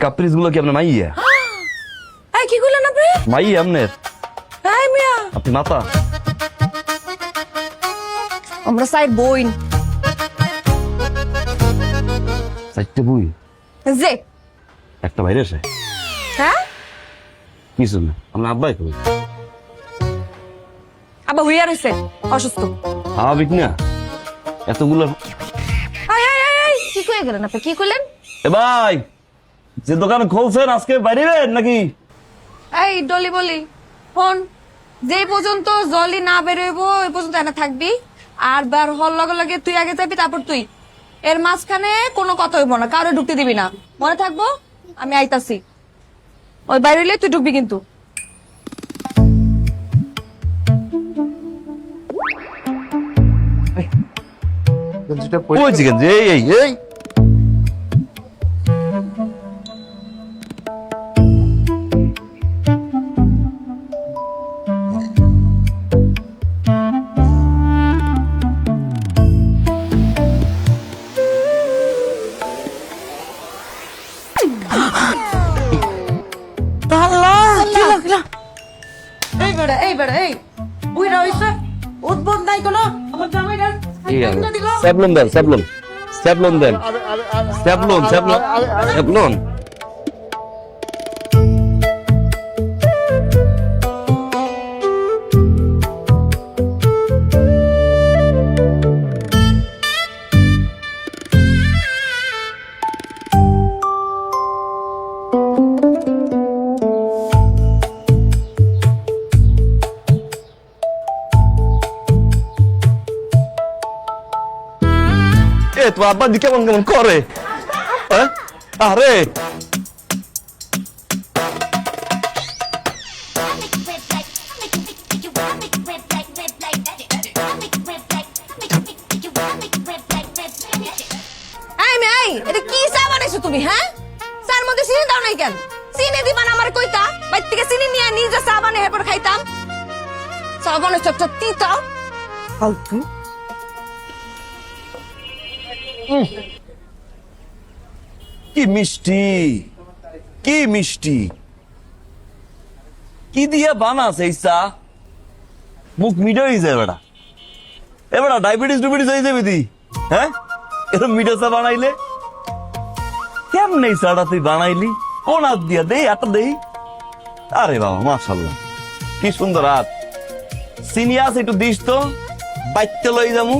কাপ্রিস গুলো কি আপনার মাইয়া? এই কি কইলেন আপনি? মাইয়া আপনার? এই মিয়া, আপনি মাতা? আমরা সাইড বইন। চারটে বই, যে একটা বাইরে আসে হ্যাঁ কিছু না। আপনার আব্বাই কই? আবার হইয়া রইছে অসুস্থ। স্বাভাবিক না এতগুলো। আই আই আই আই, কি কইয়া গেলেন আপনি? কি কইলেন? এ ভাই, যে দোকান খুলছেন আজকে বাইরে নাকি? এই ডলি বলি ফোন, যে পর্যন্ত জলি না বেরোইব ওই পর্যন্ত এনে থাকবি। আর বার হল লগে লগে তুই আগে যাবি, তারপর তুই। এর মাঝখানে কোনো কথা হইব না, কারো ঢুকতে দিবি না, মনে থাকবো। আমি আইতাছি, ওই বাইরে হইলে তুই ঢুকবি কিন্তু। ওই চিকেন এই এই এই এই বেড়া এই বেড়া এই বুইরা হইছে উদ্বোধ নাই কোনো আমার জামাইরা স্যাবলন দেন, স্যাবলন স্যাবলন দেন, স্যাবলন স্যাবলন স্যাবলন। এ তো আব্বা দি কেমন কেমন করে, হ্যাঁ? আরে এই মেয়ে, এই এটা কি চা বানাইছো তুমি? হ্যাঁ, চার মধ্যে চিনি দাও নাই কেন? চিনি দিবা না? আমার কইতা বাইর থেকে চিনি নিয়ে নিজে চা বানাই এরপর খাইতাম। চা বানাইছো একটা তিতা ফালতু। কি মিষ্টি, কি মিষ্টি, কি দিয়ে বানাস এই চা? মুখ মিঠে হয়ে যায় বেটা। এ বেটা ডায়াবেটিস ডুবিটিস হয়ে যাবে দি, হ্যাঁ? এরকম মিঠে চা বানাইলে কেমন এই চাটা তুই বানাইলি? কোন হাত দিয়া দেই, একটা দেই। আরে বাবা মাশাআল্লাহ, কি সুন্দর হাত। চিনি আছে একটু দিস তো, বাইতে লই যামু।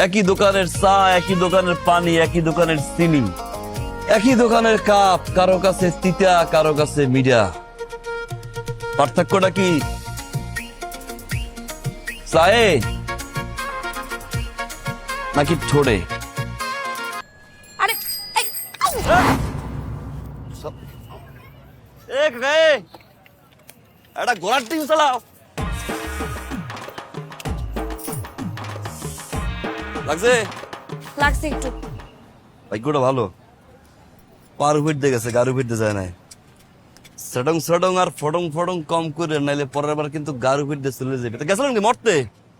একই দোকানের চা, একই দোকানের পানি, একই দোকানের চিনি, একই দোকানের কাপ, কারো কাছে তিতা, কারো কাছে মিঠা। পার্থক্যটা কি? চায়ে নাকি ঠোঁটে? আরে এই, একটা ঘোড়ার টিম চালাও। লাগছে? লাগছে একটু। ভাগ্যটা ভালো, পার ফিরতে গেছে, গাড়ু ফিরতে যায় নাই। সডং সডং আর ফডং ফডং কম করে, নাইলে পরের বার কিন্তু গাড়ু ফিরতে চলে যাবে। তো গেছিলেন কি মরতে?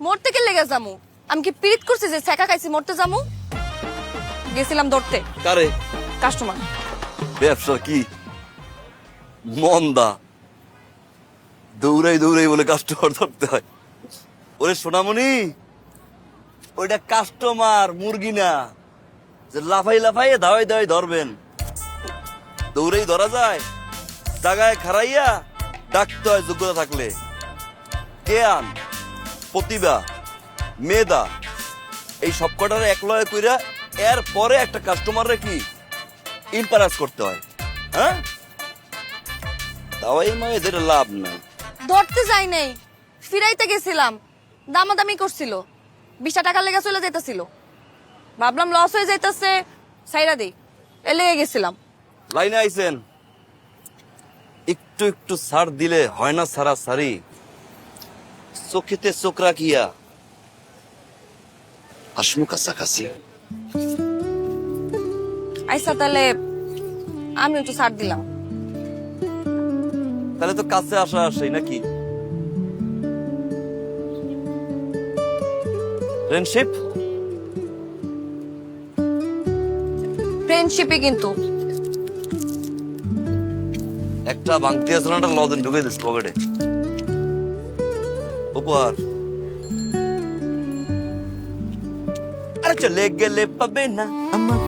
মরতে কে লেগে যামু? আমি কি পিরিত করছি যে ছেকা খাইছি মরতে যামু? গেছিলাম ধরতে কারে? কাস্টমার। ব্যবসা কি মন্দা, দৌড়াই দৌড়াই বলে কাস্টমার ধরতে হয়। ওরে সোনামণি, ওইটা কাস্টমার, মুরগি না যে লাফাই লাফাই ধাওয়াই ধাওয়াই ধরবেন। দৌড়েই ধরা যায়, জায়গায় খারাইয়া ডাকতে হয় যোগ্যতা থাকলে। জ্ঞান, প্রতিভা, মেধা, এই সবকটারে একলয়ে কইরা এর পরে একটা কাস্টমাররে কি ইম্পারেস করতে হয়, হ্যাঁ? দাওয়াই মায়ে যেটা লাভ নাই। ধরতে যাই নাই, ফিরাইতে গেছিলাম। দামাদামি করছিল, 20 টাকা লেগে চলে যাইতেছিল। ভাবলাম লস হয়ে যাইতেছে, সাইরা দেই, এ লেগে গেছিলাম। লাইনে আইছেন, একটু একটু ছাড় দিলে হয় না সারা সারি। চোখেতে চোখ রাখিয়া আসমু কাছাকাছি। আইসা তাহলে আমিও তো ছাড় দিলাম। তাহলে তো কাছে আসা আসেই নাকি? ফ্রেন্ডশিপ, ফ্রেন্ডশিপে কিন্তু একটা ভাঙতি আসলে একটা লজেন ঢুকে দিস পকেটে উপহার। আরে চলে গেলে পাবে না আমার